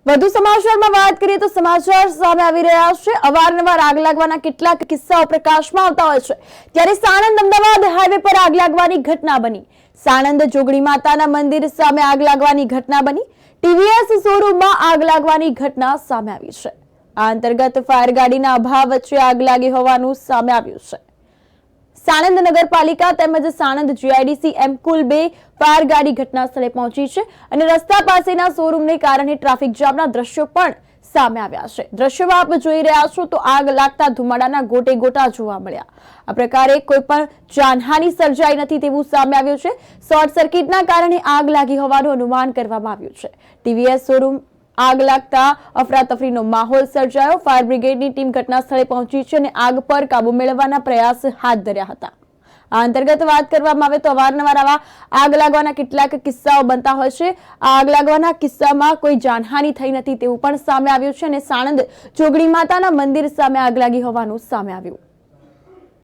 વધુ સમાચારમાં વાત કરીએ તો સમાચાર સામે આવી રહ્યા છે। અવારનવાર આગ લાગવાના કેટલાક કિસ્સાઓ પ્રકાશમાં આવતા હોય છે, ત્યારે સાણંદ અમદાવાદ હાઈવે પર આગ લાગવાની ઘટના બની। સાણંદ જોગણી માતાના મંદિર સામે આગ લાગવાની ઘટના બની। ટીવીએસ શોરૂમમાં આગ લાગવાની ઘટના સામે આવી છે। આ અંતર્ગત ફાયર ગાડીના અભાવ વચ્ચે આગ લાગી હોવાનું સામે આવ્યું છે। સાણંદ નગરપાલિકા તેમજ સાણંદ જીઆઈડીસી એમ કુલ 2 ફાયર ગાડી ઘટના સ્થળે પહોંચી છે અને રસ્તા પાસેના શોરૂમને કારણે ટ્રાફિક જામના દ્રશ્યો પણ સામે આવ્યા છે। દ્રશ્યોમાં આપ જોઈ રહ્યા છો તો આગ લાગતા ધુમાડાના ગોટે ગોટા જોવા મળ્યા। આ પ્રકારે કોઈ પણ જાનહાનિ સર્જાઈ નથી તેવું સામે આવ્યું છે। શોર્ટ સર્કિટના કારણે આગ લાગી હોવાનું અનુમાન કરવામાં આવ્યું છે। ટીવીએસ શોરૂમ આગ લાગતા અફરાતફરીનો માહોલ સર્જાયો। ફાયર બ્રિગેડની ટીમ ઘટના સ્થળે પહોંચી છે અને આગ પર કાબુ મેળવવાના પ્રયાસ હાથ ધર્યા હતા। આ અંતર્ગત વાત કરવામાં આવે તો અવારનવાર આવા આગ લાગવાના કેટલાક કિસ્સાઓ બનતા હોય છે। આગ લાગવાના કિસ્સામાં કોઈ જાનહાનિ થઈ નથી તેવું પણ સામે આવ્યું છે અને સાણંદ જોગણી માતાના મંદિર સામે આગ લાગી હોવાનું સામે આવ્યું।